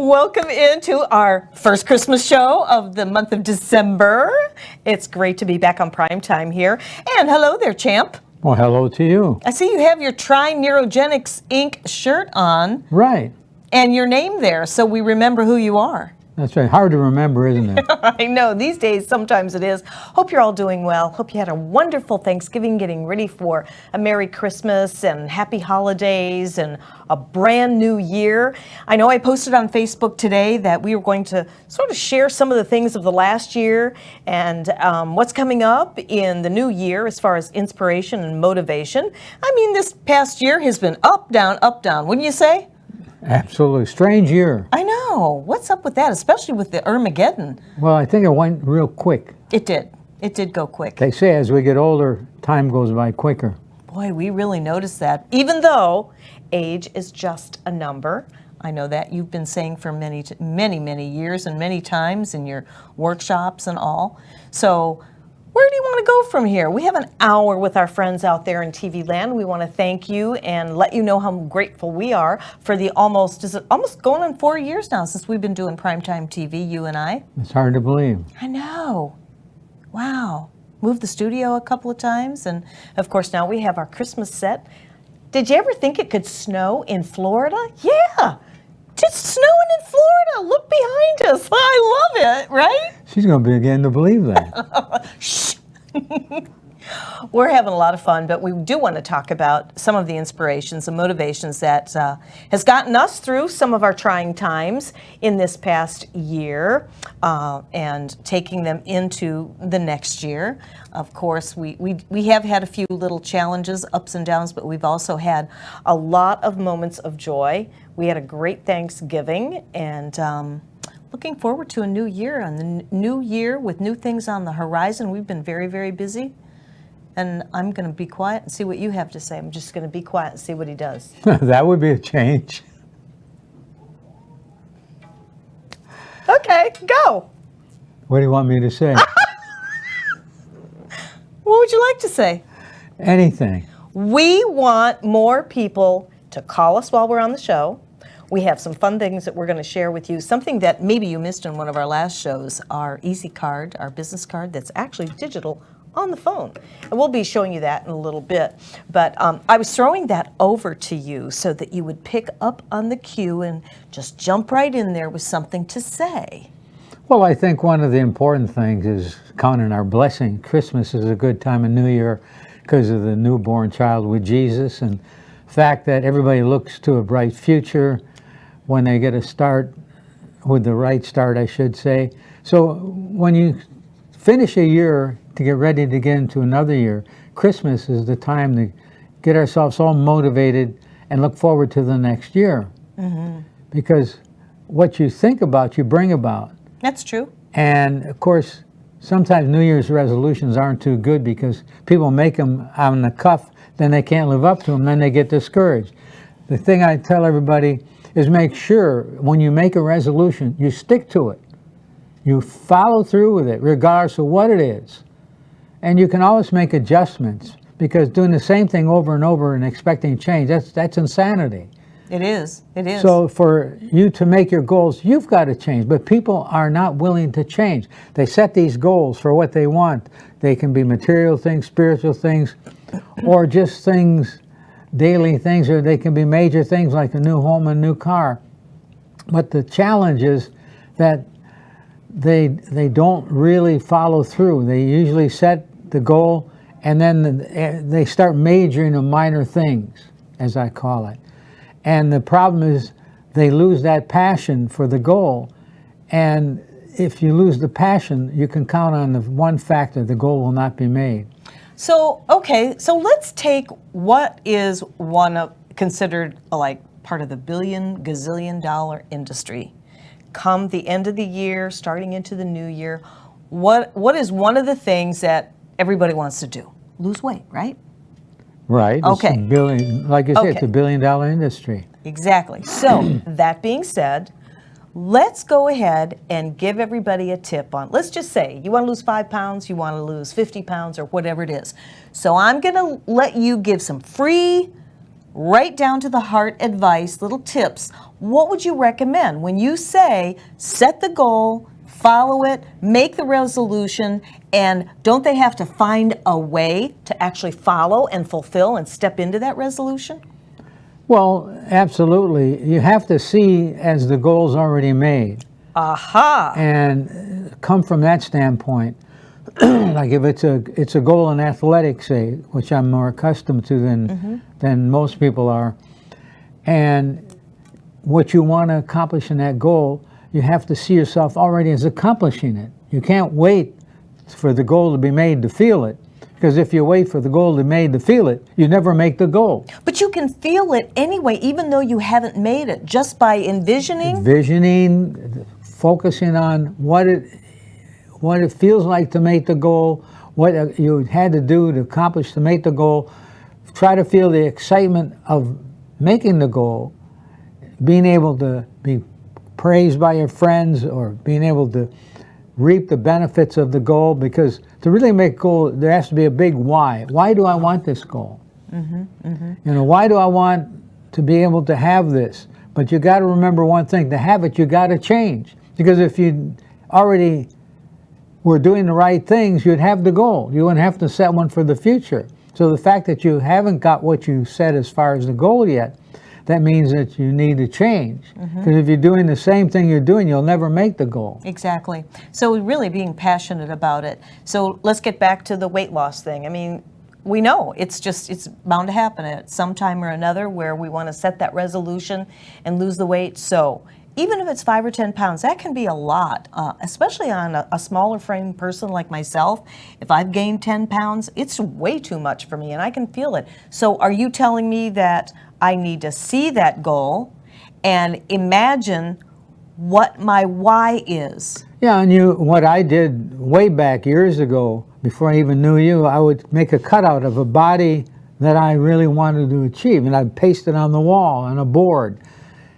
Welcome into our first Christmas show of the month of December. It's great to be back on prime time here. And hello there, champ. Well, hello to you. I see you have your Try Neurogenics Inc. shirt on. Right. And your name there, so we remember who you are. That's right. Hard to remember, isn't it? I know. These days, sometimes it is. Hope you're all doing well. Hope you had a wonderful Thanksgiving, getting ready for a Merry Christmas and Happy Holidays and a brand new year. I know I posted on Facebook today that we were going to sort of share some of the things of the last year and what's coming up in the new year as far as inspiration and motivation. I mean, this past year has been up, down, wouldn't you say? Absolutely. Strange year. I know. What's up with that, especially with the Armageddon? Well, I think it went real quick. It did. It did go quick. They say as we get older, time goes by quicker. Boy, we really noticed that. Even though age is just a number. I know that you've been saying for many years and many times in your workshops and all. So where do you want to go from here? We have an hour with our friends out there in TV land. We want to thank you and let you know how grateful we are for the almost going on 4 years now since we've been doing primetime TV, you and I. It's hard to believe. I know. Wow. Moved the studio a couple of times. And of course, now we have our Christmas set. Did you ever think it could snow in Florida? Yeah. Just snowing in Florida. Look behind us. I love it, right? She's going to begin to believe that. Shh. We're having a lot of fun, but we do want to talk about some of the inspirations and motivations that has gotten us through some of our trying times in this past year and taking them into the next year. Of course, we have had a few little challenges, ups and downs, but we've also had a lot of moments of joy. We had a great Thanksgiving and looking forward to a new year. And the new year with new things on the horizon. We've been very busy. And I'm going to be quiet and see what you have to say. I'm just going to be quiet and see what he does. That would be a change. Okay, go. What do you want me to say? What would you like to say? Anything. We want more people to call us while we're on the show. We have some fun things that we're going to share with you. Something that maybe you missed in one of our last shows, our Easy Card, our business card that's actually digital on the phone. And we'll be showing you that in a little bit. But I was throwing that over to you so that you would pick up on the cue and just jump right in there with something to say. Well, I think one of the important things is counting our blessing. Christmas is a good time of New Year because of the newborn child with Jesus and the fact that everybody looks to a bright future when they get a start, with the right start, I should say. So when you finish a year to get ready to get into another year, Christmas is the time to get ourselves all motivated and look forward to the next year. Mm-hmm. Because what you think about, you bring about. That's true. And of course, sometimes New Year's resolutions aren't too good because people make them on the cuff, then they can't live up to them, then they get discouraged. The thing I tell everybody is make sure when you make a resolution, you stick to it. You follow through with it, regardless of what it is. And you can always make adjustments, because doing the same thing over and over and expecting change, that's insanity. It is. It is. So for you to make your goals, you've got to change. But people are not willing to change. They set these goals for what they want. They can be material things, spiritual things, or just things, daily things, or they can be major things like a new home and new car. But the challenge is that they don't really follow through. They usually set the goal and then they start majoring in minor things, as I call it. And the problem is they lose that passion for the goal. And if you lose the passion, you can count on the one factor: the goal will not be made. So, okay, so let's take what is considered like part of the gazillion dollar industry. Come the end of the year, starting into the new year, what is one of the things that everybody wants to do? Lose weight, right? Right. Okay. Like you said, it's $1 billion industry. Exactly. So, that being said, let's go ahead and give everybody a tip on, let's just say you want to lose 5 pounds, you want to lose 50 pounds or whatever it is. So I'm going to let you give some free right down to the heart advice, little tips, what would you recommend when you say set the goal, follow it, make the resolution, and don't they have to find a way to actually follow and fulfill and step into that resolution? Well, absolutely. You have to see as the goal's already made. Aha! And come from that standpoint. Like if it's a goal in athletics, say, which I'm more accustomed to than most people are, and what you want to accomplish in that goal, you have to see yourself already as accomplishing it. You can't wait for the goal to be made to feel it, because if you wait for the goal to be made to feel it, you never make the goal. But you can feel it anyway, even though you haven't made it, just by envisioning, focusing on what it feels like to make the goal, what you had to do to accomplish to make the goal. Try to feel the excitement of making the goal, being able to be praised by your friends, or being able to reap the benefits of the goal, because to really make a goal, there has to be a big why. Why do I want this goal? You know, why do I want to be able to have this? But you got to remember one thing, to have it, you got to change. Because if you already were doing the right things, you'd have the goal. You wouldn't have to set one for the future. So the fact that you haven't got what you set as far as the goal yet, that means that you need to change. Because if you're doing the same thing you're doing, you'll never make the goal. Exactly. So really being passionate about it. So let's get back to the weight loss thing. I mean, we know it's bound to happen at some time or another where we want to set that resolution and lose the weight. So even if it's 5 or 10 pounds, that can be a lot, especially on a smaller frame person like myself. If I've gained 10 pounds, it's way too much for me, and I can feel it. So are you telling me that I need to see that goal and imagine what my why is? Yeah, and what I did way back years ago, before I even knew you, I would make a cutout of a body that I really wanted to achieve, and I'd paste it on the wall on a board.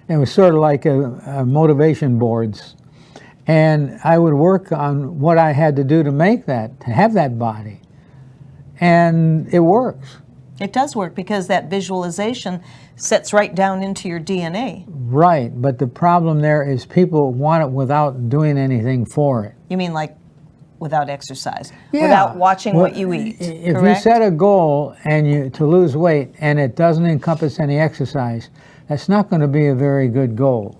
It was sort of like a motivation boards. And I would work on what I had to do to make that, to have that body. And it works. It does work because that visualization sets right down into your DNA. Right, but the problem there is people want it without doing anything for it. You mean like without exercise, Yeah. without watching what you eat, If correct? you set a goal to lose weight and it doesn't encompass any exercise, that's not going to be a very good goal.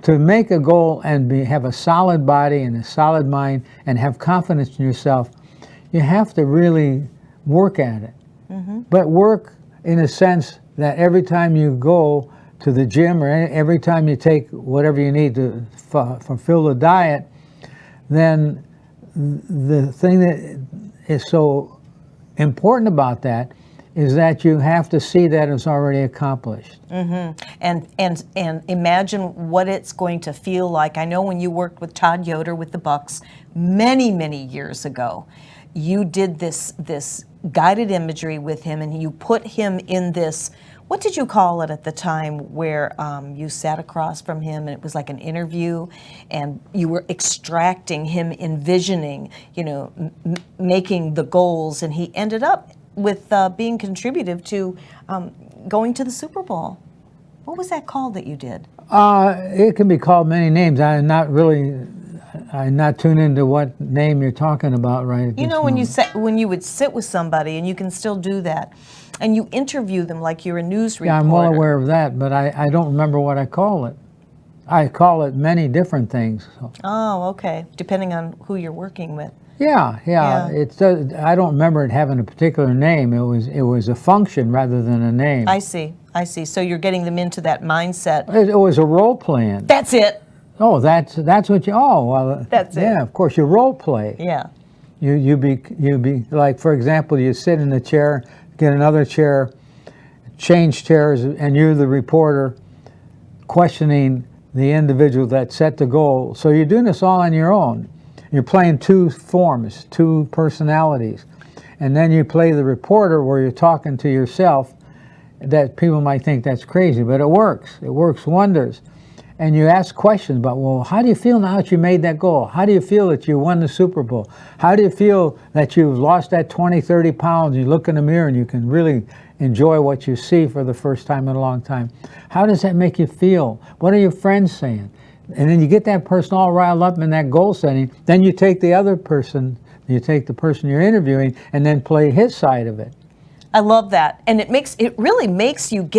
To make a goal and have a solid body and a solid mind and have confidence in yourself, you have to really work at it. But work in a sense that every time you go to the gym or every time you take whatever you need to fulfill the diet, then the thing that is so important about that is that you have to see that it's already accomplished. And imagine what it's going to feel like. I know when you worked with Todd Yoder with the Bucks many years ago, you did this guided imagery with him, and you put him in this, what did you call it at the time, where you sat across from him and it was like an interview and you were extracting him, envisioning, making the goals, and he ended up with being contributive to going to the Super Bowl. What was that called that you did? It can be called many names. I'm not tuned into what name you're talking about right at You this know, moment. when you would sit with somebody, and you can still do that, and you interview them like you're a news reporter. Yeah, I'm well aware of that, but I don't remember what I call it. I call it many different things. So. Oh, okay. Depending on who you're working with. Yeah. I don't remember it having a particular name. It was a function rather than a name. I see. So you're getting them into that mindset. It was a role playing. That's it. Oh, that's what you. Oh, well. That's it. Yeah, of course, you role play. Yeah. You be like, for example, you sit in a chair, get another chair, change chairs, and you're the reporter questioning the individual that set the goal. So you're doing this all on your own. You're playing two forms, two personalities. And then you play the reporter where you're talking to yourself. That people might think that's crazy, but it works. It works wonders. and you ask questions about, well, how do you feel now that you made that goal? How do you feel that you won the Super Bowl? How do you feel that you've lost that 20, 30 pounds? You look in the mirror and you can really enjoy what you see for the first time in a long time. How does that make you feel? What are your friends saying? And then you get that person all riled up in that goal setting. Then you take the other person, you take the person you're interviewing, and then play his side of it. I love that, and it really makes you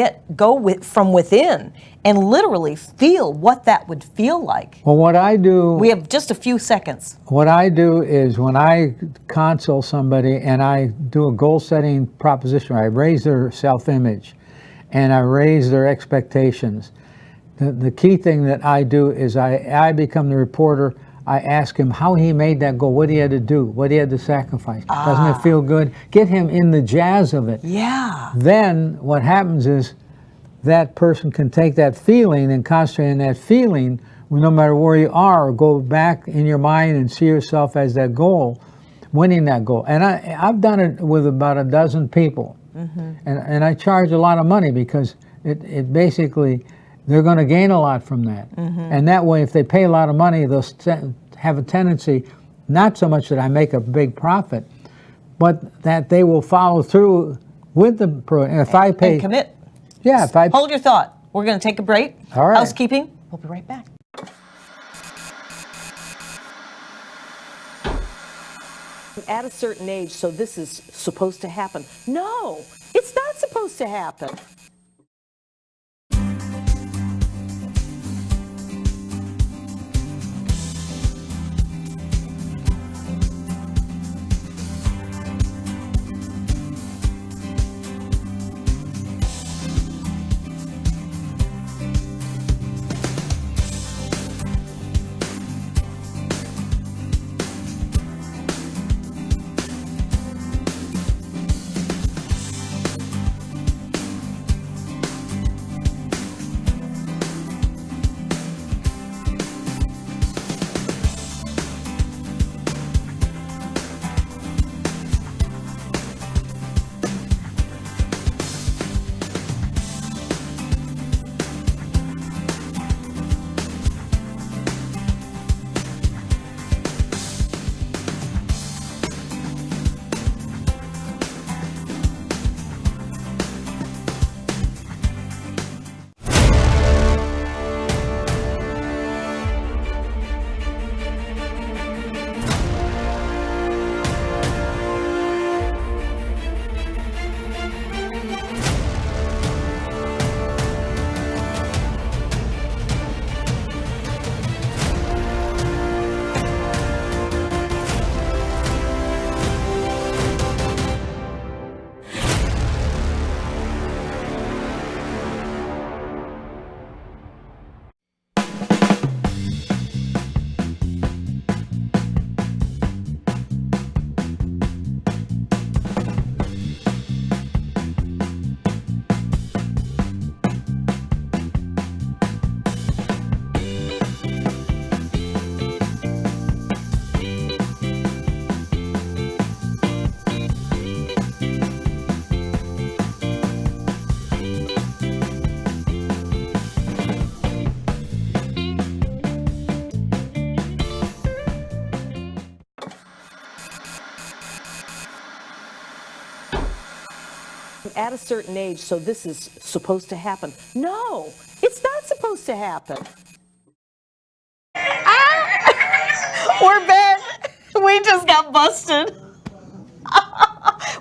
from within and literally feel what that would feel like. Well, what I do, we have just a few seconds. What I do is when I consult somebody and I do a goal-setting proposition, I raise their self-image and I raise their expectations. The key thing that I do is I become the reporter. I ask him how he made that goal, what he had to do, what he had to sacrifice. Doesn't it feel good? Get him in the jazz of it. Yeah. Then what happens is that person can take that feeling and concentrate on that feeling, no matter where you are, or go back in your mind and see yourself as that goal, winning that goal. And I've done it with about a dozen people. Mm-hmm. And I charge a lot of money because it basically, they're going to gain a lot from that. Mm-hmm. And that way, if they pay a lot of money, they'll have a tendency, not so much that I make a big profit, but that they will follow through with the program. If I pay, and commit. Yeah, if I hold your thought. We're going to take a break. All right. Housekeeping. We'll be right back. At a certain age, so this is supposed to happen. No, it's not supposed to happen. At a certain age, so this is supposed to happen. No, it's not supposed to happen. We're back. We just got busted.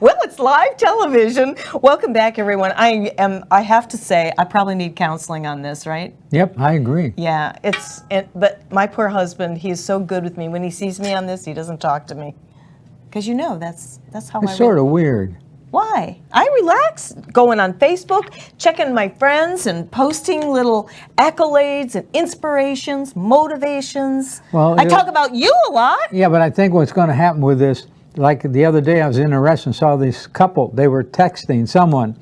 Well, it's live television. Welcome back, everyone. I have to say, I probably need counseling on this, right? Yep, I agree. Yeah, but my poor husband, he is so good with me. When he sees me on this, he doesn't talk to me. Because that's how it's sort of weird. Why? I relax going on Facebook, checking my friends and posting little accolades and inspirations, motivations. Well, I talk about you a lot. Yeah, but I think what's going to happen with this, like the other day I was in a restaurant, saw this couple, they were texting someone.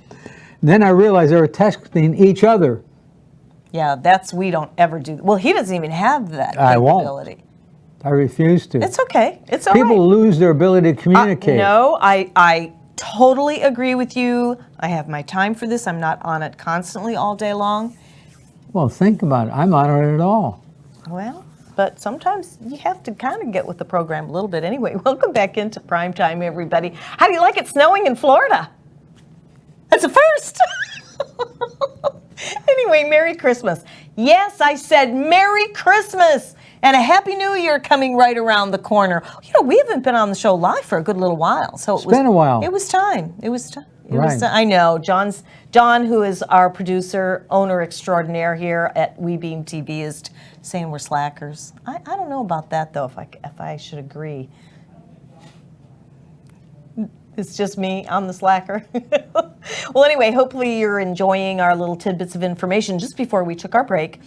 And then I realized they were texting each other. Yeah, we don't ever do. Well, he doesn't even have that capability. I won't. I refuse to. It's okay. It's all right. People lose their ability to communicate. No, I totally agree with you. I have my time for this. I'm not on it constantly all day long. Well, think about it. I'm not on it at all. Well, but sometimes you have to kind of get with the program a little bit anyway. Welcome back into Prime Time, everybody. How do you like it snowing in Florida? That's a first. Anyway, Merry Christmas. Yes, I said Merry Christmas and a Happy New Year coming right around the corner. You know, we haven't been on the show live for a good little while, so It's been a while. It was time. It was time. Right. I know. John, who is our producer, owner extraordinaire here at WeBeam TV, is saying we're slackers. I don't know about that though. If I should agree. It's just me. I'm the slacker. Well, anyway, hopefully you're enjoying our little tidbits of information. Just before we took our break,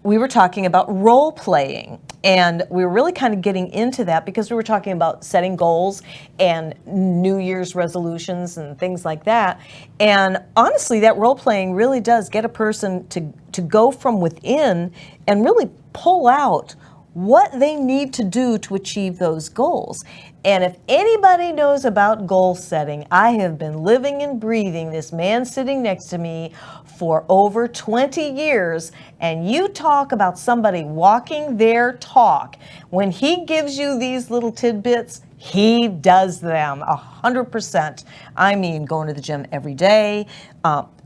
we were talking about role playing, and we were really kind of getting into that because we were talking about setting goals and New Year's resolutions and things like that. And honestly, that role playing really does get a person to go from within and really pull out what they need to do to achieve those goals. And if anybody knows about goal setting, I have been living and breathing this man sitting next to me for over 20 years, and you talk about somebody walking their talk. When he gives you these little tidbits, he does them 100%. I mean, going to the gym every day,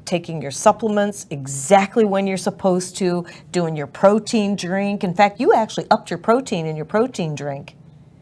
taking your supplements exactly when you're supposed to, doing your protein drink. In fact, you actually upped your protein in your protein drink.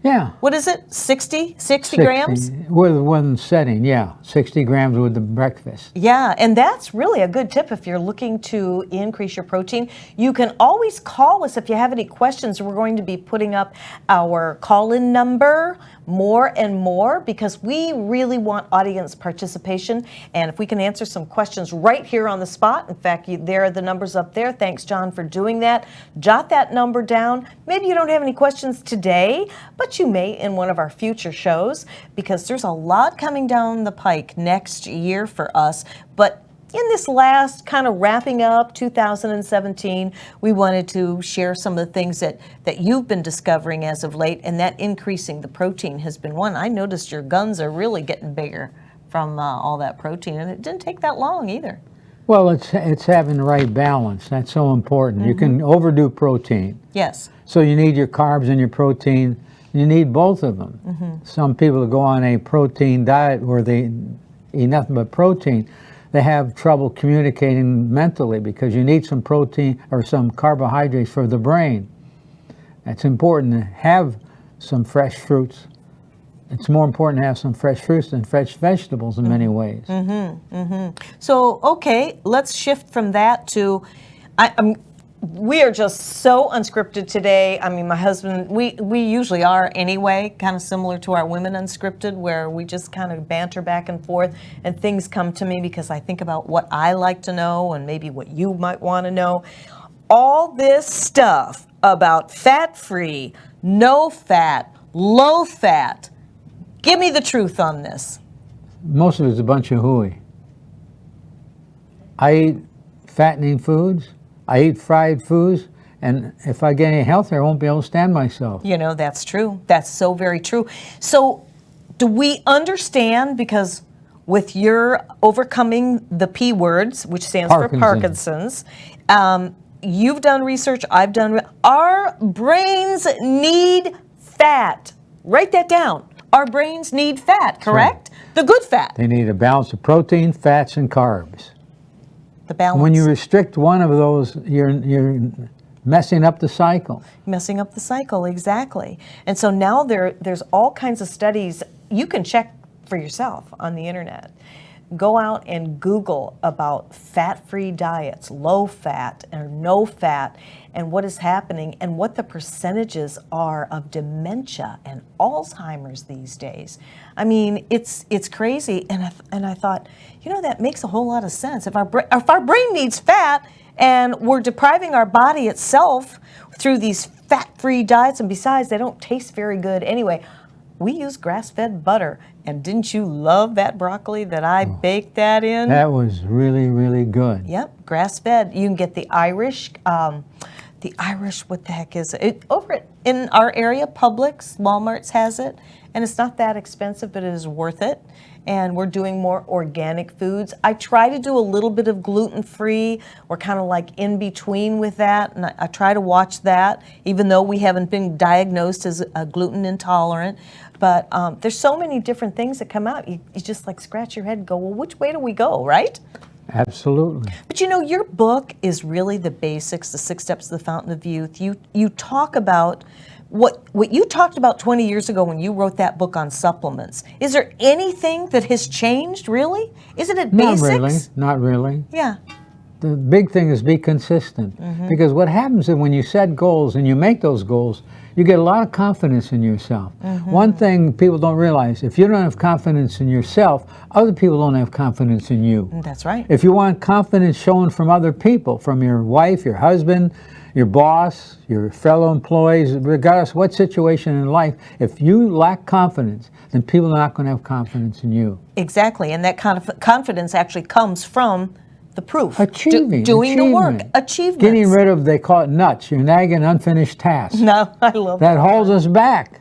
Yeah. What is it? 60 grams? With one setting, yeah. 60 grams with the breakfast. Yeah, and that's really a good tip if you're looking to increase your protein. You can always call us if you have any questions. We're going to be putting up our call-in number more and more because we really want audience participation. And if we can answer some questions right here on the spot, in fact, there are the numbers up there. Thanks, John, for doing that. Jot that number down. Maybe you don't have any questions today, but you may in one of our future shows because there's a lot coming down the pike next year for us. But in this last kind of wrapping up 2017, we wanted to share some of the things that you've been discovering as of late, and that increasing the protein has been one. I noticed your guns are really getting bigger from all that protein, and it didn't take that long either. Well, it's having the right balance. That's so important. You can overdo protein. Yes. So you need your carbs and your protein. You need both of them. Some people go on a protein diet where they eat nothing but protein. They have trouble communicating mentally because you need some protein or some carbohydrates for the brain. It's important to have some fresh fruits. It's more important to have some fresh fruits than fresh vegetables in many ways. So, okay, let's shift from that to, we are just so unscripted today. I mean, my husband, we usually are anyway, kind of similar to our Women Unscripted, where we just kind of banter back and forth and things come to me because I think about what I like to know and maybe what you might want to know. All this stuff about fat-free, no fat, low fat. Give me the truth on this. Most of it's a bunch of hooey. I eat fattening foods. I eat fried foods, and if I get any healthier, I won't be able to stand myself. You know, that's true. That's so very true. So do we understand, because with your overcoming the P words, which stands for Parkinson's, you've done research, I've done, our brains need fat. Write that down. Our brains need fat, correct? Right. The good fat. They need a balance of protein, fats, and carbs. The balance. When you restrict one of those, you're messing up the cycle. Messing up the cycle, exactly. And so now there's all kinds of studies. You can check for yourself on the internet. Go out and Google about fat-free diets, low fat or no fat, and what is happening and what the percentages are of dementia and Alzheimer's these days. I mean, it's crazy. And I thought, you know, that makes a whole lot of sense. If our brain needs fat and we're depriving our body itself through these fat-free diets, and besides, they don't taste very good anyway. We use grass-fed butter, and didn't you love that broccoli that I baked that in? That was really, really good. Yep, grass-fed. You can get the Irish, what the heck is it? Over in our area, Publix, Walmart's has it, and it's not that expensive, but it is worth it. And we're doing more organic foods. I try to do a little bit of gluten-free. We're kind of like in between with that, and I try to watch that, even though we haven't been diagnosed as a gluten intolerant. But there's so many different things that come out. You just like scratch your head and go, well, which way do we go, right? Absolutely. But you know, your book is really the basics, the 6 Steps to the Fountain of Youth. You talk about what you talked about 20 years ago when you wrote that book on supplements. Is there anything that has changed, really? Isn't it basics? Not really. Not really. Yeah. The big thing is be consistent. Because what happens is when you set goals and you make those goals, you get a lot of confidence in yourself. One thing people don't realize, if you don't have confidence in yourself, other people don't have confidence in you. That's right. If you want confidence shown from other people, from your wife, your husband, your boss, your fellow employees, regardless what situation in life, if you lack confidence, then people are not going to have confidence in you. Exactly, and that kind of confidence actually comes from the proof. Doing the work. Achievements. Getting rid of, they call it nuts, your nagging unfinished tasks. No, I love that. That holds us back.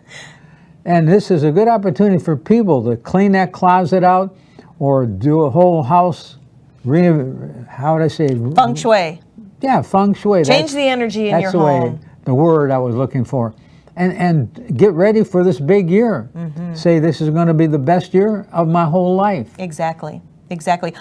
And this is a good opportunity for people to clean that closet out or do a whole house, how would I say? Feng shui. Yeah, feng shui. Change the energy in your home. That's the word I was looking for. And get ready for this big year. Say, this is going to be the best year of my whole life. Exactly, exactly.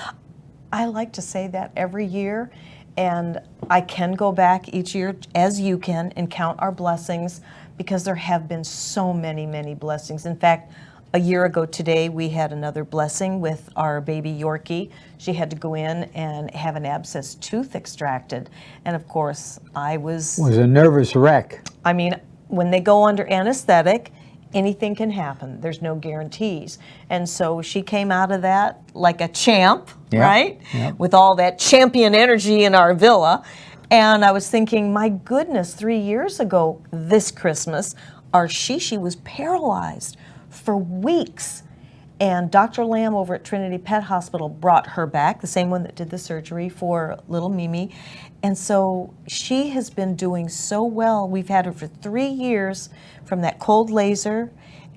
I like to say that every year, and I can go back each year, as you can, and count our blessings, because there have been so many, many blessings. In fact, a year ago today, we had another blessing with our baby Yorkie. She had to go in and have an abscess tooth extracted. And of course, It was a nervous wreck. I mean, when they go under anesthetic, anything can happen. There's no guarantees. And so she came out of that like a champ, right? Yep. With all that champion energy in our villa. And I was thinking, my goodness, 3 years ago this Christmas, our Shishi was paralyzed for weeks. And Dr. Lamb over at Trinity Pet Hospital brought her back, the same one that did the surgery for little Mimi. And so she has been doing so well. We've had her for 3 years from that cold laser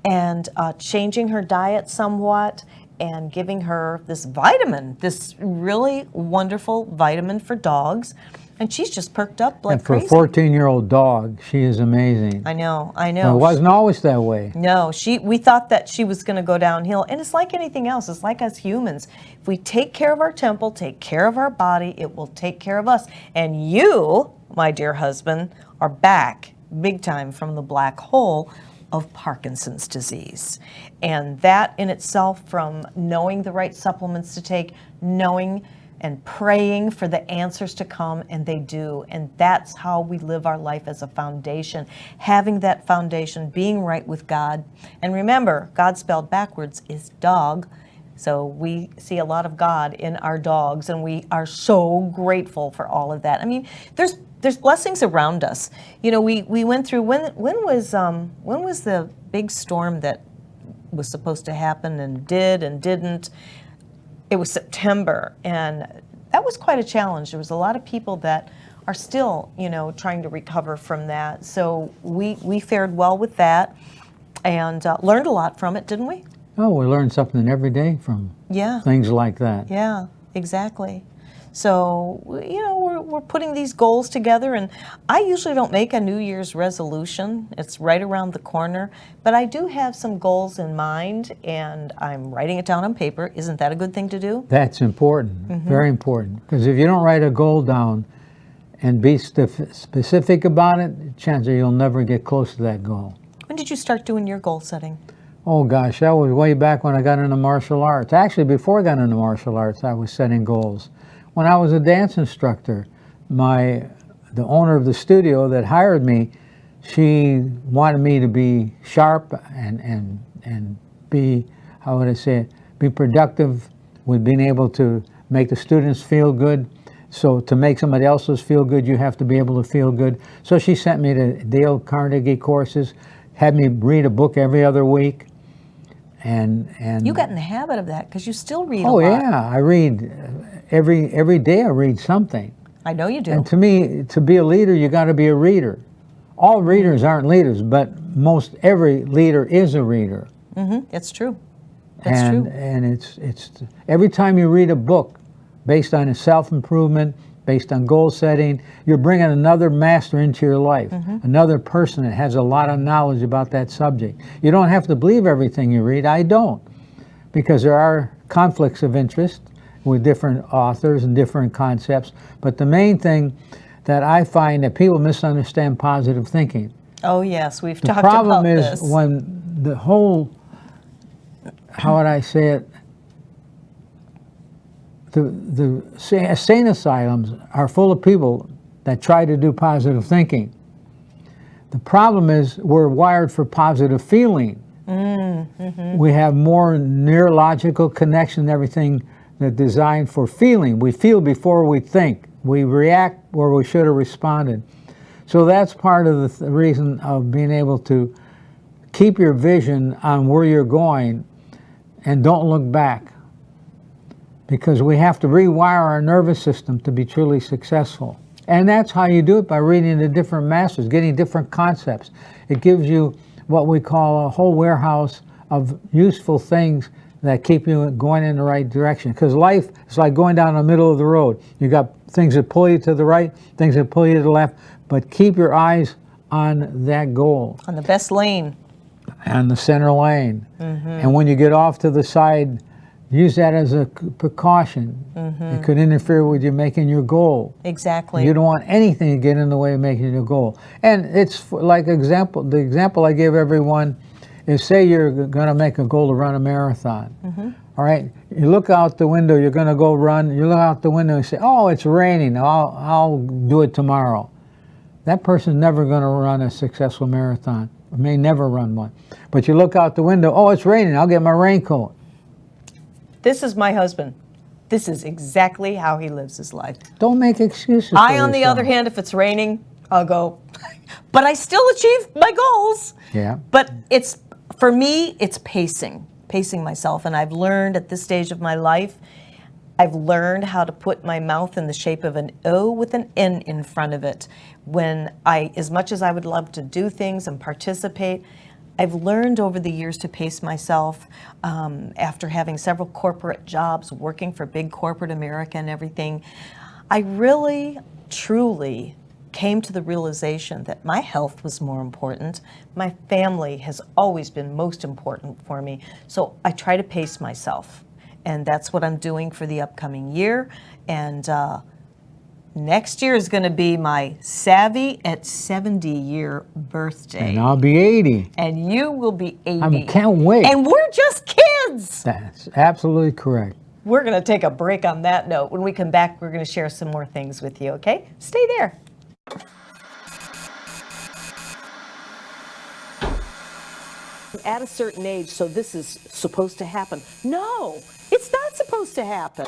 and changing her diet somewhat and giving her this vitamin, this really wonderful vitamin for dogs. And she's just perked up like crazy. And for a 14-year-old dog, she is amazing. I know. Well, it wasn't always that way. No, we thought that she was going to go downhill. And it's like anything else. It's like us humans. If we take care of our temple, take care of our body, it will take care of us. And you, my dear husband, are back big time from the black hole of Parkinson's disease. And that in itself, from knowing the right supplements to take, knowing and praying for the answers to come, and they do. And that's how we live our life, as a foundation. Having that foundation, being right with God. And remember, God spelled backwards is dog. So we see a lot of God in our dogs, and we are so grateful for all of that. I mean, there's blessings around us. You know, we went through, when was the big storm that was supposed to happen and did and didn't? It was September, and that was quite a challenge. There was a lot of people that are still, trying to recover from that. So we fared well with that and learned a lot from it, didn't we? Oh, we learn something every day from things like that. Yeah, exactly. So, we're putting these goals together, and I usually don't make a New Year's resolution. It's right around the corner, but I do have some goals in mind, and I'm writing it down on paper. Isn't that a good thing to do? That's important, very important, because if you don't write a goal down and be specific about it, chances are you'll never get close to that goal. When did you start doing your goal setting? Oh gosh, that was way back when I got into martial arts. Actually, before I got into martial arts, I was setting goals. When I was a dance instructor, the owner of the studio that hired me, she wanted me to be sharp and be, how would I say it, be productive with being able to make the students feel good. So to make somebody else's feel good, you have to be able to feel good. So she sent me to Dale Carnegie courses, had me read a book every other week. And you got in the habit of that, because you still read a lot. Oh yeah, I read every day. I read something. I know you do. And to me, to be a leader, you got to be a reader. All readers aren't leaders, but most every leader is a reader. It's true. That's true. And it's every time you read a book based on self-improvement, based on goal setting, you're bringing another master into your life, another person that has a lot of knowledge about that subject. You don't have to believe everything you read. I don't, because there are conflicts of interest with different authors and different concepts. But the main thing that I find that people misunderstand positive thinking. Oh yes, we've The talked about problem is this. when the whole, how would I say it, the sane asylums are full of people that try to do positive thinking. The problem is we're wired for positive feeling. We have more neurological connection and everything that's designed for feeling. We feel before we think. We react where we should have responded. So that's part of the reason of being able to keep your vision on where you're going and don't look back. Because we have to rewire our nervous system to be truly successful. And that's how you do it, by reading the different masters, getting different concepts. It gives you what we call a whole warehouse of useful things that keep you going in the right direction. Because life is like going down the middle of the road. You got things that pull you to the right, things that pull you to the left, but keep your eyes on that goal. On the best lane. And the center lane. And when you get off to the side, use that as a precaution. It could interfere with you making your goal. Exactly. You don't want anything to get in the way of making your goal. And it's like the example I give everyone is, say you're going to make a goal to run a marathon. All right, you look out the window, you're going to go run, you look out the window and say, oh, it's raining, I'll do it tomorrow. That person's never going to run a successful marathon, or may never run one. But you look out the window, oh, it's raining, I'll get my raincoat. This is my husband. This is exactly how he lives his life. Don't make excuses. I, on the other hand, if it's raining, I'll go. But I still achieve my goals. Yeah. But it's, for me, it's pacing myself. And I've learned at this stage of my life, I've learned how to put my mouth in the shape of an O with an N in front of it. When as much as I would love to do things and participate, I've learned over the years to pace myself after having several corporate jobs, working for big corporate America and everything. I really, truly came to the realization that my health was more important. My family has always been most important for me. So I try to pace myself. And that's what I'm doing for the upcoming year. And next year is going to be my Savvy at 70-year birthday. And I'll be 80. And you will be 80. I can't wait. And we're just kids. That's absolutely correct. We're going to take a break on that note. When we come back, we're going to share some more things with you, okay? Stay there. At a certain age, so this is supposed to happen. No, it's not supposed to happen.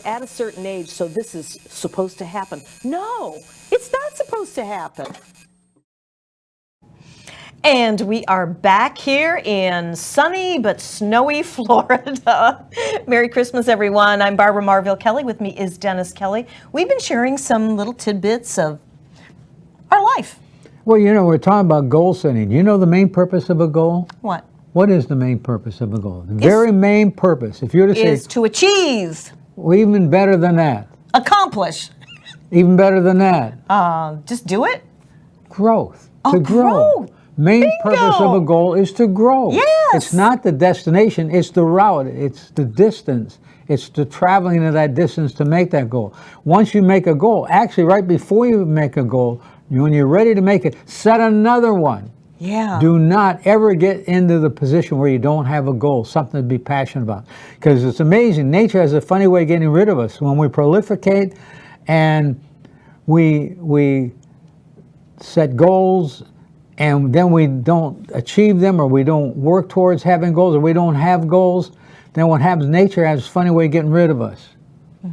at a certain age, so this is supposed to happen. No, it's not supposed to happen. And we are back here in sunny but snowy Florida. Merry Christmas, everyone. I'm Barbara Marville Kelly. With me is Dennis Kelly. We've been sharing some little tidbits of our life. Well, we're talking about goal setting. You know the main purpose of a goal? What? What is the main purpose of a goal? The very main purpose, if you were to Is say, to achieve, well, even better than that, accomplish, even better than that, just do it. growth, Oh, to grow. growth. Main Bingo. purpose of a goal is to grow. Yes. It's not the destination, it's the route, it's the distance. It's the traveling of that distance to make that goal. Once you make a goal, actually right before you make a goal, when you're ready to make it, set another one. Yeah. Do not ever get into the position where you don't have a goal, something to be passionate about. Because it's amazing. Nature has a funny way of getting rid of us. When we proliferate and we set goals and then we don't achieve them, or we don't work towards having goals, or we don't have goals, then what happens, nature has a funny way of getting rid of us.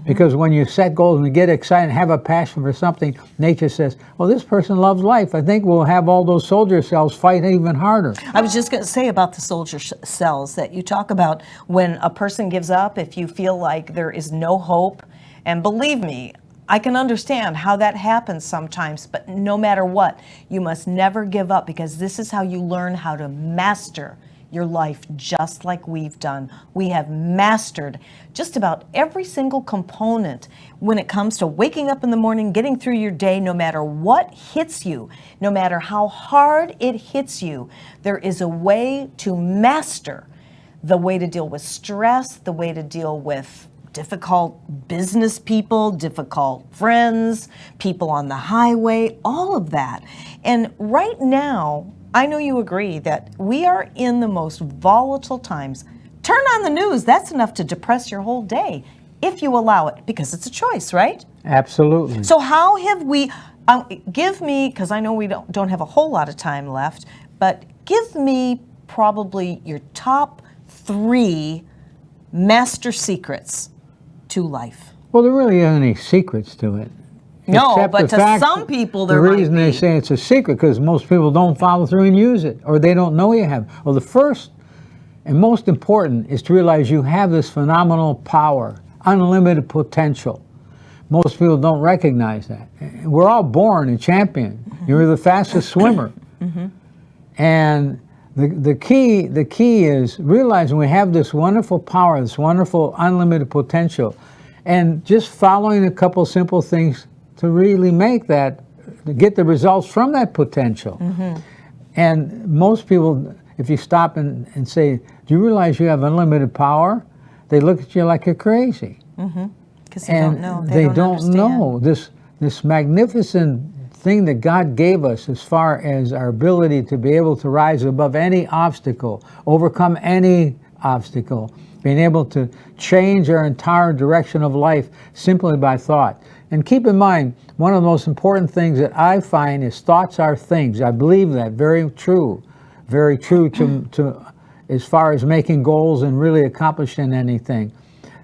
Because when you set goals and you get excited and have a passion for something, nature says, well, this person loves life. I think we'll have all those soldier cells fight even harder. I was just going to say about the soldier cells that you talk about when a person gives up, if you feel like there is no hope, and believe me, I can understand how that happens sometimes, but no matter what, you must never give up, because this is how you learn how to master your life, just like we've done. We have mastered just about every single component when it comes to waking up in the morning, getting through your day, no matter what hits you, no matter how hard it hits you, there is a way to master the way to deal with stress, the way to deal with difficult business people, difficult friends, people on the highway, all of that. And right now, I know you agree that we are in the most volatile times. Turn on the news, that's enough to depress your whole day if you allow it, because it's a choice, right? Absolutely. So how have we, give me, because I know we don't have a whole lot of time left, but give me probably your top 3 master secrets to life. Well, there really aren't any secrets to it. No, Except but the to fact some that people there the might reason they be. say it's a secret, because most people don't follow through and use it, or they don't know you have. Well, the first and most important is to realize you have this phenomenal power, unlimited potential. Most people don't recognize that. We're all born a champion. You're the fastest swimmer. And the key is realizing we have this wonderful power, this wonderful unlimited potential, and just following a couple simple things to really make that, to get the results from that potential. And most people, if you stop and say, do you realize you have unlimited power? They look at you like you're crazy. Because they don't know. They don't understand. know this magnificent thing that God gave us as far as our ability to be able to rise above any obstacle, overcome any obstacle, being able to change our entire direction of life simply by thought. And keep in mind, one of the most important things that I find is thoughts are things. I believe that, very true to as far as making goals and really accomplishing anything.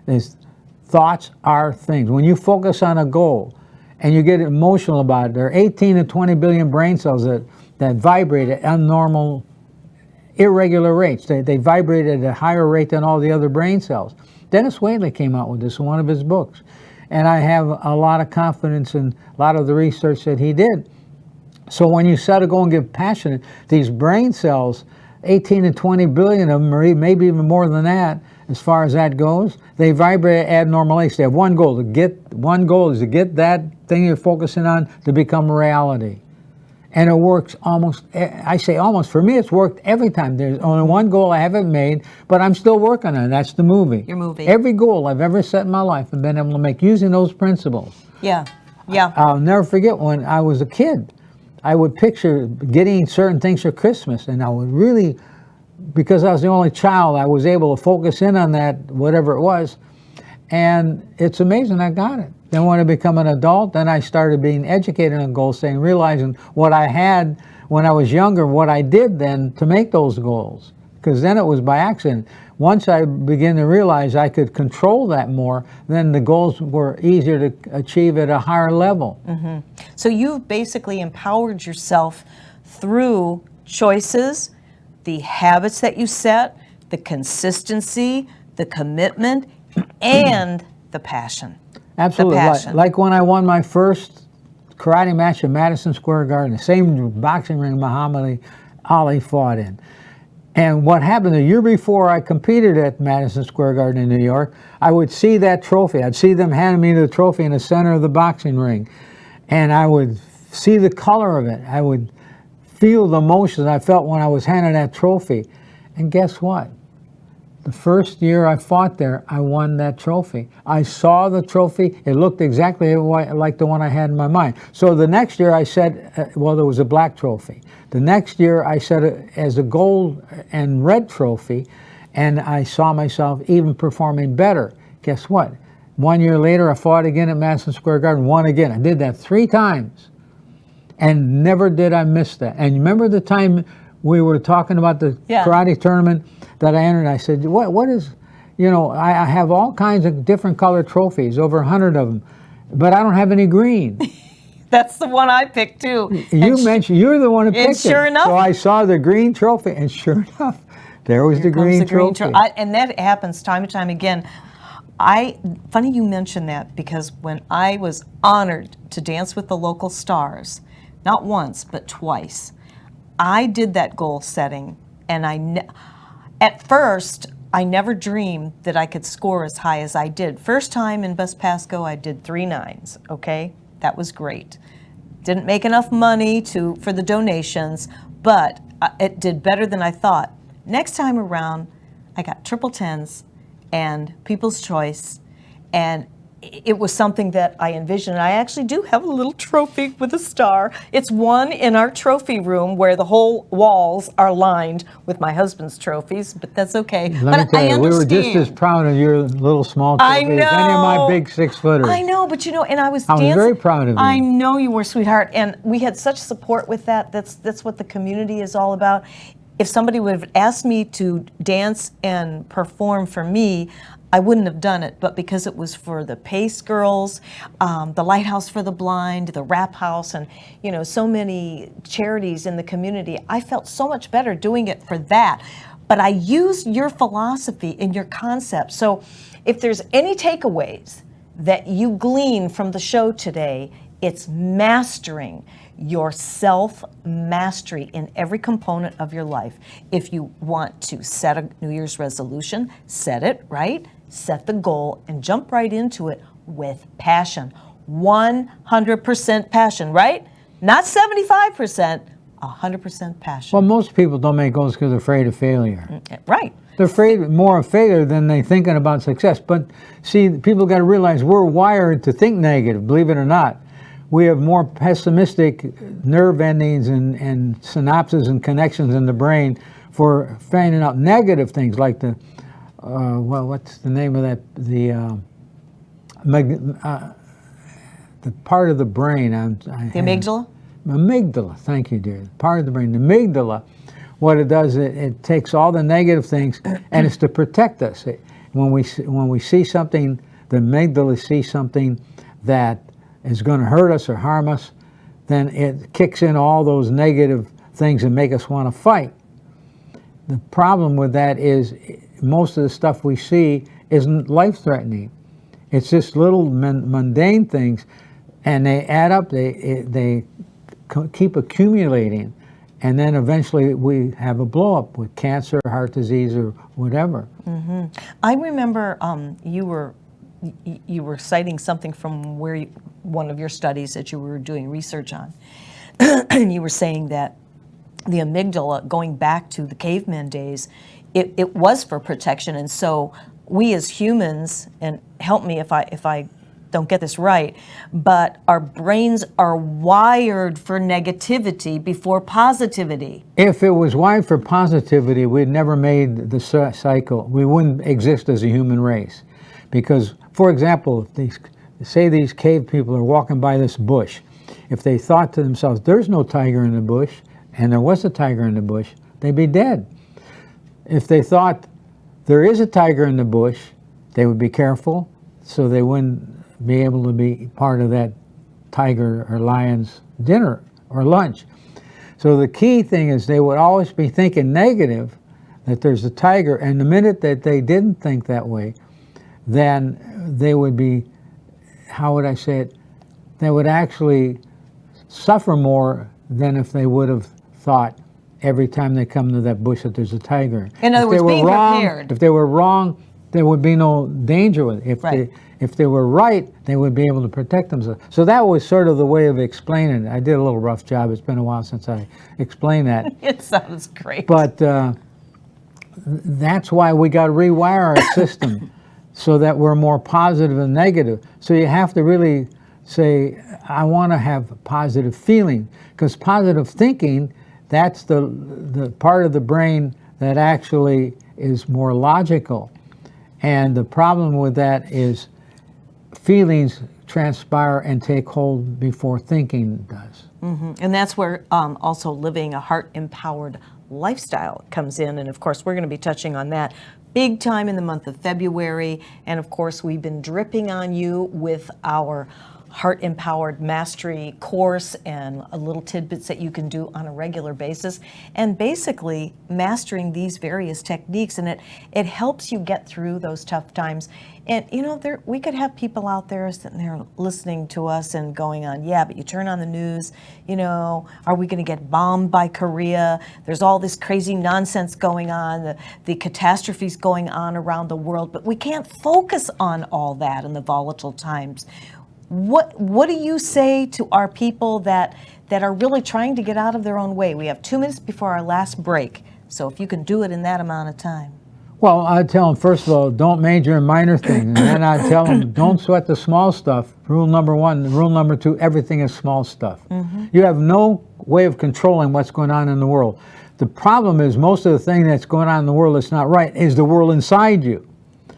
Is thoughts are things. When you focus on a goal and you get emotional about it, there are 18 to 20 billion brain cells that vibrate at abnormal, irregular rates. They vibrate at a higher rate than all the other brain cells. Dennis Whaley came out with this in one of his books. And I have a lot of confidence in a lot of the research that he did. So when you set a goal and get passionate, these brain cells, 18 to 20 billion of them, or maybe even more than that, as far as that goes, they vibrate at abnormal rates. They have one goal is to get that thing you're focusing on to become a reality. And it works almost, I say almost, for me it's worked every time. There's only one goal I haven't made, but I'm still working on it. That's the movie. Your movie. Every goal I've ever set in my life I've been able to make using those principles. Yeah, yeah. I'll never forget when I was a kid, I would picture getting certain things for Christmas, and I would really, because I was the only child, I was able to focus in on that, whatever it was, and it's amazing I got it. Then when I became an adult, then I started being educated on goal setting, realizing what I had when I was younger, what I did then to make those goals. Because then it was by accident. once I began to realize I could control that more, then the goals were easier to achieve at a higher level. So you've basically empowered yourself through choices, the habits that you set, the consistency, the commitment, and the passion. Absolutely. The passion. Like when I won my first karate match in Madison Square Garden, the same boxing ring Muhammad Ali fought in. And what happened the year before I competed at Madison Square Garden in New York, I would see that trophy. I'd see them handing me the trophy in the center of the boxing ring. And I would see the color of it. I would feel the emotions I felt when I was handed that trophy. And guess what? The first year I fought there, I won that trophy. I saw the trophy. It looked exactly like the one I had in my mind. So the next year I said, well, there was a black trophy. The next year I said it as a gold and red trophy, and I saw myself even performing better. Guess what? 1 year later, I fought again at Madison Square Garden, won again. I did that 3 times, and never did I miss that. And remember the time we were talking about the karate tournament that I entered? I said, what is, you know, I have all kinds of different colored trophies, over 100 of them, but I don't have any green. That's the one I picked too. You mentioned, you're the one who picked it. Sure enough. So I saw the green trophy, and sure enough, there was the green trophy. And that happens time and time again. Funny you mention that, because when I was honored to dance with the local stars, not once, but twice, I did that goal setting, and at first, I never dreamed that I could score as high as I did. First time in Best Pasco, I did 3 9s, okay? That was great. Didn't make enough money for the donations, but it did better than I thought. Next time around, I got triple 10s and People's Choice, and it was something that I envisioned. I actually do have a little trophy with a star. It's one in our trophy room where the whole walls are lined with my husband's trophies, but that's okay. Let me tell you, we were just as proud of your little small trophy as any of my big 6-footers. I know, but you know, and I was very proud of you. I know you were, sweetheart, and we had such support with that. That's what the community is all about. If somebody would have asked me to dance and perform for me, I wouldn't have done it, but because it was for the Pace Girls, the Lighthouse for the Blind, the Rap House, and you know, so many charities in the community, I felt so much better doing it for that. But I used your philosophy and your concept. So if there's any takeaways that you glean from the show today, it's mastering your self-mastery in every component of your life. If you want to set a New Year's resolution, set it, right? Set the goal and jump right into it with passion. 100% passion, right? Not 75%, 100% passion. Well, most people don't make goals because they're afraid of failure. Right. They're afraid more of failure than they're thinking about success. But see, people got to realize we're wired to think negative, believe it or not. We have more pessimistic nerve endings and synapses and connections in the brain for finding out negative things like the, well, what's the name of that? The part of the brain. The amygdala? Amygdala, thank you, dear. Part of the brain. The amygdala, what it does, it takes all the negative things and it's to protect us. When we see something, the amygdala sees something that is going to hurt us or harm us, then it kicks in all those negative things and make us want to fight. The problem with that is most of the stuff we see isn't life-threatening. It's just little mundane things, and they add up, they keep accumulating, and then eventually we have a blow-up with cancer, heart disease, or whatever. Mm-hmm. I remember you were citing something from one of your studies that you were doing research on, and you were saying that the amygdala, going back to the caveman days, it was for protection, and so we as humans, and help me if I don't get this right, but our brains are wired for negativity before positivity. If it was wired for positivity, we'd never made the cycle. We wouldn't exist as a human race. Because, for example, say these cave people are walking by this bush. If they thought to themselves, there's no tiger in the bush, and there was a tiger in the bush, they'd be dead. If they thought, there is a tiger in the bush, they would be careful so they wouldn't be able to be part of that tiger or lion's dinner or lunch. So the key thing is they would always be thinking negative, that there's a tiger, and the minute that they didn't think that way, then they would be, how would I say it, they would actually suffer more than if they would have thought every time they come to that bush that there's a tiger. In other words, being prepared. If they were wrong, there would be no danger with it. If they were right, they would be able to protect themselves. So that was sort of the way of explaining it. I did a little rough job. It's been a while since I explained that. It sounds great. But that's why we got to rewire our system so that we're more positive and negative. So you have to really say, I want to have positive feeling, because positive thinking, that's the part of the brain that actually is more logical. And the problem with that is feelings transpire and take hold before thinking does. Mm-hmm. And that's where also living a heart-empowered lifestyle comes in. And of course, we're going to be touching on that big time in the month of February. And of course, we've been dripping on you with our Heart Empowered Mastery course and little tidbits that you can do on a regular basis, and basically mastering these various techniques, and it helps you get through those tough times. And you know, we could have people out there sitting there listening to us and going on, yeah, but you turn on the news, you know, are we going to get bombed by Korea? There's all this crazy nonsense going on, the catastrophes going on around the world, but we can't focus on all that in the volatile times. What do you say to our people that are really trying to get out of their own way? We have 2 minutes before our last break, so if you can do it in that amount of time. Well, I'd tell them, first of all, don't major in minor things. And then I'd tell them, don't sweat the small stuff. Rule number one. Rule number two, everything is small stuff. Mm-hmm. You have no way of controlling what's going on in the world. The problem is most of the thing that's going on in the world that's not right is the world inside you.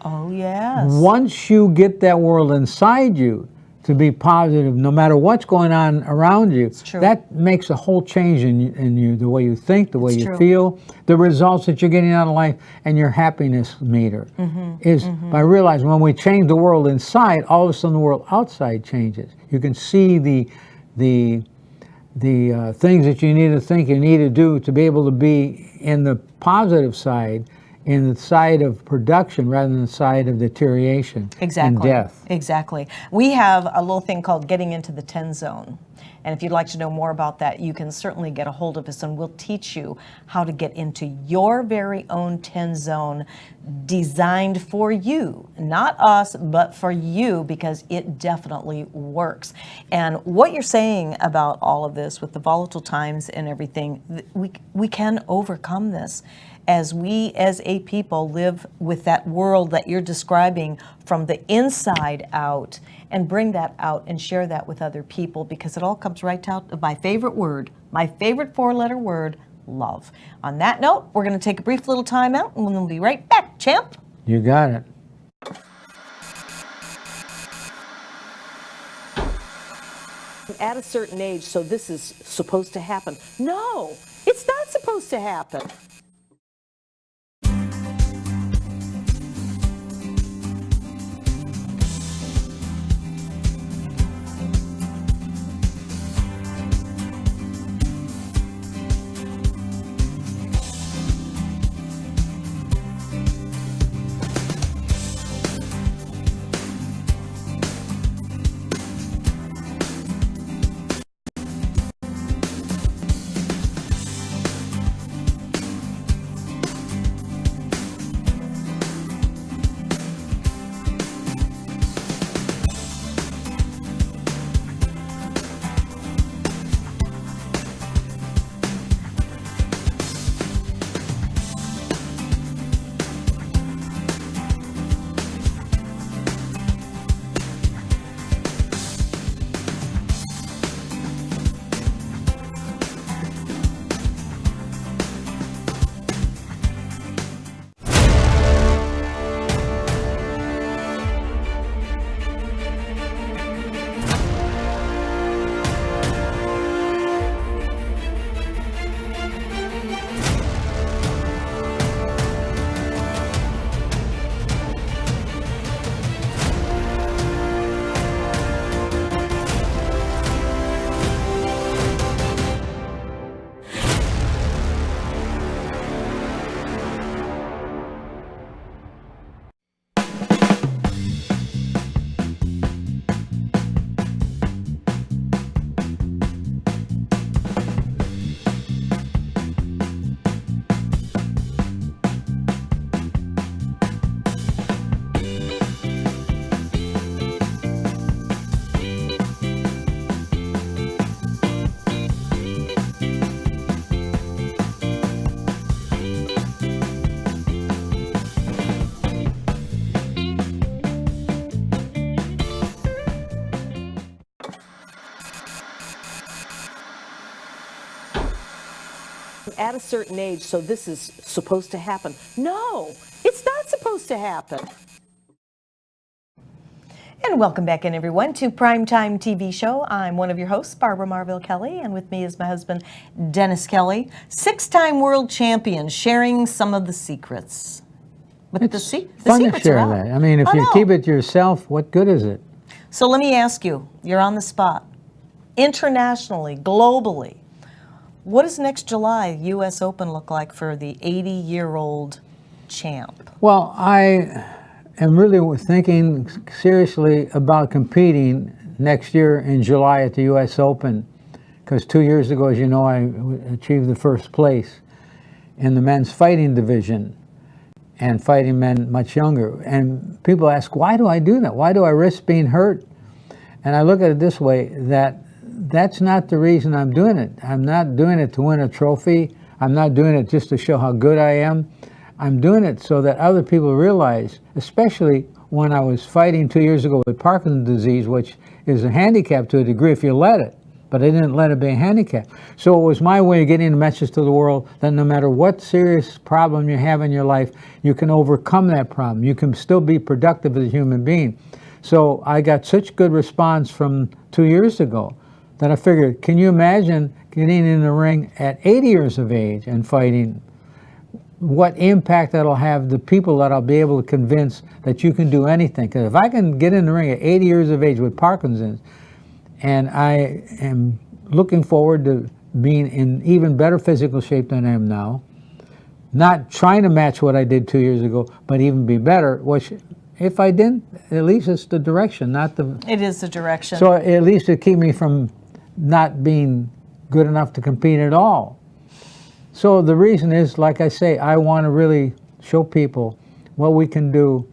Oh, yes. Once you get that world inside you to be positive, no matter what's going on around you, that makes a whole change in you, the way you think, the way you feel, the results that you're getting out of life, and your happiness meter is by realizing when we change the world inside, all of a sudden the world outside changes. You can see the things that you need to think, you need to do to be able to be in the positive side, in the side of production rather than the side of deterioration and death. Exactly. We have a little thing called Getting into the 10 Zone. And if you'd like to know more about that, you can certainly get a hold of us and we'll teach you how to get into your very own 10 zone designed for you. Not us, but for you, because it definitely works. And what you're saying about all of this with the volatile times and everything, we can overcome this as we as a people live with that world that you're describing from the inside out, and bring that out and share that with other people, because it all comes right out of my favorite word, my favorite 4-letter word, love. On that note, we're going to take a brief little time out and we'll be right back. Champ? You got it. At a certain age, so this is supposed to happen. No, it's not supposed to happen. at a certain age, so this is supposed to happen. No, it's not supposed to happen. And welcome back in, everyone, to Primetime TV Show. I'm one of your hosts, Barbara Marville Kelly, and with me is my husband, Dennis Kelly, 6-time world champion, sharing some of the secrets. But It's fun to share that. I mean, if you keep it to yourself, what good is it? So let me ask you, you're on the spot. Internationally, globally, what does next July U.S. Open look like for the 80-year-old champ? Well, I am really thinking seriously about competing next year in July at the U.S. Open, because 2 years ago, as you know, I achieved the first place in the men's fighting division and fighting men much younger. And people ask, why do I do that? Why do I risk being hurt? And I look at it this way, that's not the reason I'm doing it. I'm not doing it to win a trophy. I'm not doing it just to show how good I am. I'm doing it so that other people realize, especially when I was fighting 2 years ago with Parkinson's disease, which is a handicap to a degree if you let it, but I didn't let it be a handicap. So it was my way of getting a message to the world that no matter what serious problem you have in your life, you can overcome that problem. You can still be productive as a human being. So I got such good response from 2 years ago that I figured, can you imagine getting in the ring at 80 years of age and fighting? What impact that'll have the people that I'll be able to convince that you can do anything. Because if I can get in the ring at 80 years of age with Parkinson's, and I am looking forward to being in even better physical shape than I am now, not trying to match what I did 2 years ago, but even be better, which if I didn't, at least it's the direction, not the... It is the direction. So at least it keep me from not being good enough to compete at all. So the reason is, like I say, I want to really show people what we can do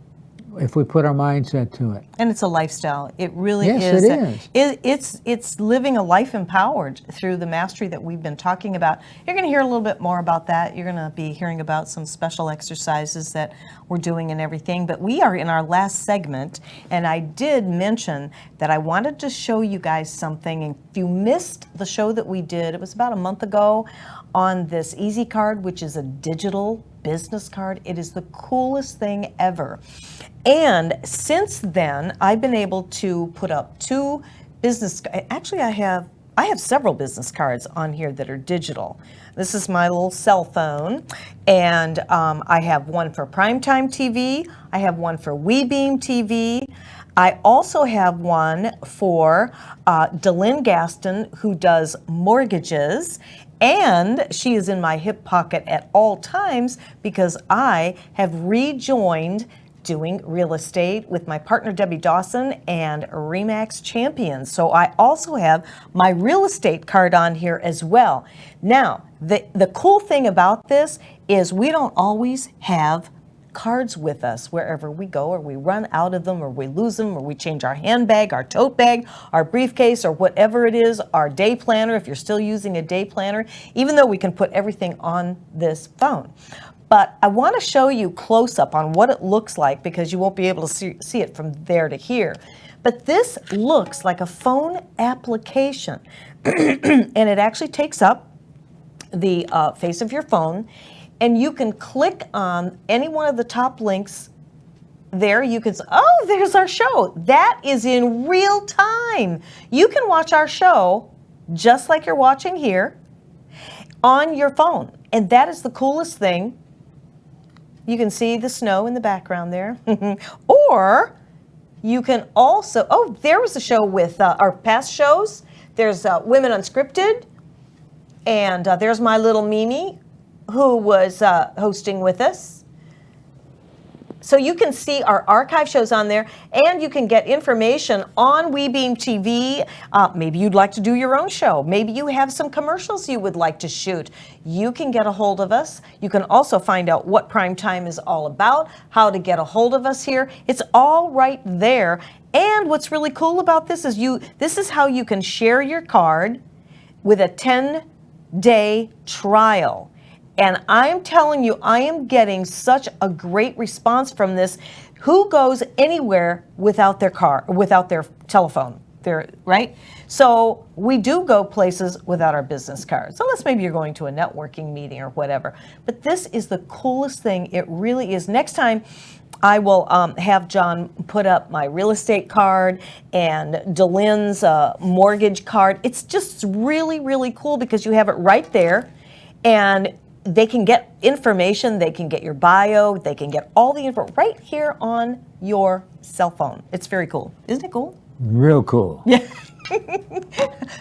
if we put our mindset to it. And it's a lifestyle. It really is. Yes, it is. It's living a life empowered through the mastery that we've been talking about. You're going to hear a little bit more about that. You're going to be hearing about some special exercises that we're doing and everything. But we are in our last segment, and I did mention that I wanted to show you guys something. And if you missed the show that we did, it was about a month ago, on this Easy Card, which is a digital business card. It is the coolest thing ever. And since then, I've been able to put up 2 business, actually I have several business cards on here that are digital. This is my little cell phone, and I have one for Primetime TV, I have one for WeBeam TV, I also have one for Delynn Gaston, who does mortgages, and she is in my hip pocket at all times because I have rejoined doing real estate with my partner Debbie Dawson and Remax Champions. So I also have my real estate card on here as well. Now, the cool thing about this is we don't always have cards with us wherever we go, or we run out of them, or we lose them, or we change our handbag, our tote bag, our briefcase, or whatever it is, our day planner, if you're still using a day planner, even though we can put everything on this phone. But I want to show you close up on what it looks like, because you won't be able to see it from there to here. But this looks like a phone application, and it actually takes up the face of your phone. And you can click on any one of the top links there. You can say, oh, there's our show. That is in real time. You can watch our show just like you're watching here on your phone. And that is the coolest thing. You can see the snow in the background there. Or you can also, oh, there was a show with our past shows. There's Women Unscripted. And there's my little Mimi, who was hosting with us. So you can see our archive shows on there, and you can get information on WeBeam TV. Maybe you'd like to do your own show. Maybe you have some commercials you would like to shoot. You can get a hold of us. You can also find out what Primetime is all about, how to get a hold of us here. It's all right there. And what's really cool about this is this is how you can share your card with a 10-day trial. And I'm telling you, I am getting such a great response from this. Who goes anywhere without their telephone? They're, right? So we do go places without our business cards. Unless maybe you're going to a networking meeting or whatever. But this is the coolest thing. It really is. Next time, I will have John put up my real estate card and Delyn's mortgage card. It's just really, really cool because you have it right there, and they can get information, they can get your bio, they can get all the info right here on your cell phone. It's very cool. Isn't it cool? Real cool. Yeah.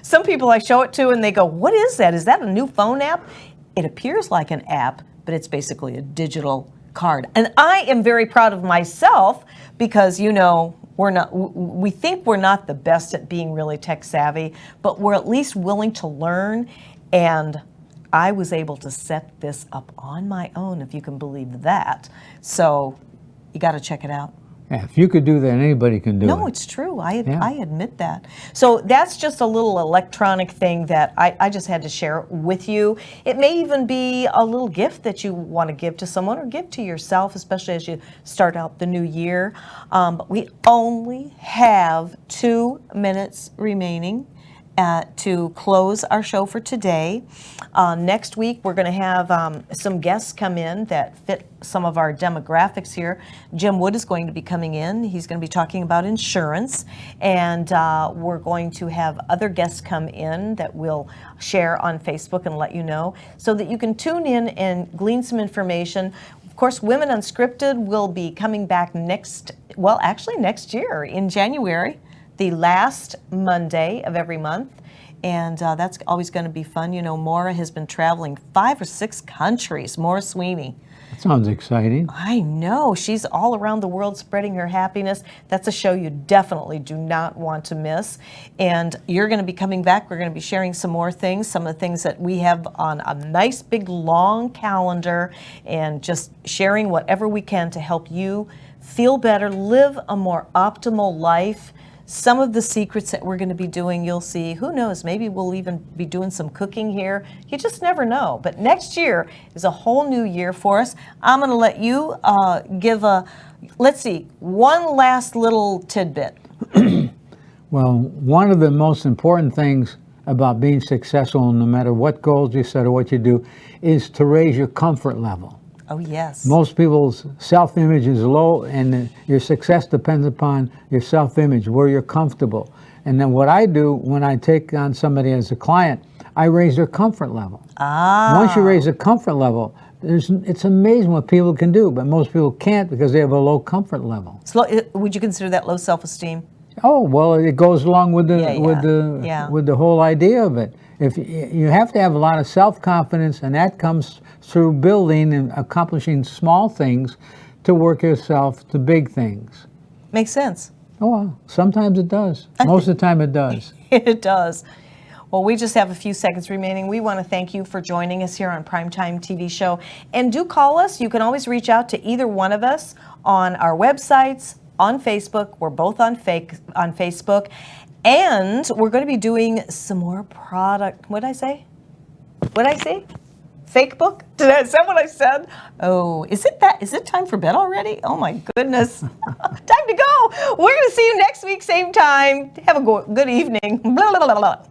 Some people I show it to and they go, what is that? Is that a new phone app? It appears like an app, but it's basically a digital card. And I am very proud of myself because, you know, we think we're not the best at being really tech savvy, but we're at least willing to learn. And I was able to set this up on my own, if you can believe that. So you got to check it out. Yeah, if you could do that, anybody can do it. No, it's true. I admit that. So that's just a little electronic thing that I just had to share with you. It may even be a little gift that you want to give to someone or give to yourself, especially as you start out the new year. But we only have 2 minutes remaining to close our show for today. Next week, we're going to have some guests come in that fit some of our demographics here. Jim Wood is going to be coming in. He's going to be talking about insurance. And we're going to have other guests come in that we'll share on Facebook and let you know so that you can tune in and glean some information. Of course, Women Unscripted will be coming back next year in January, the last Monday of every month. And that's always going to be fun. You know, Maura has been traveling 5 or 6 countries. Maura Sweeney. That sounds exciting. I know. She's all around the world spreading her happiness. That's a show you definitely do not want to miss. And you're going to be coming back. We're going to be sharing some more things, some of the things that we have on a nice big long calendar, and just sharing whatever we can to help you feel better, live a more optimal life. Some of the secrets that we're going to be doing, you'll see, who knows, maybe we'll even be doing some cooking here. You just never know. But next year is a whole new year for us. I'm going to let you give one last little tidbit. Well, one of the most important things about being successful, no matter what goals you set or what you do, is to raise your comfort level. Oh, yes. Most people's self-image is low, and your success depends upon your self-image, where you're comfortable. And then what I do when I take on somebody as a client, I raise their comfort level. Once you raise the comfort level, it's amazing what people can do, but most people can't because they have a low comfort level. So, would you consider that low self-esteem? Oh, well, it goes along with the whole idea of it. If you have to have a lot of self-confidence, and that comes through building and accomplishing small things to work yourself to big things. Makes sense. Oh, well, sometimes it does. Most of the time it does. It does. Well, we just have a few seconds remaining. We want to thank you for joining us here on Primetime TV Show. And do call us. You can always reach out to either one of us on our websites, on Facebook. We're both on Facebook. And we're going to be doing some more product. What did I say? Fake book? Is that what I said? Oh, is it time for bed already? Oh my goodness. Time to go. We're going to see you next week, same time. Have a good evening. Blah, blah, blah, blah.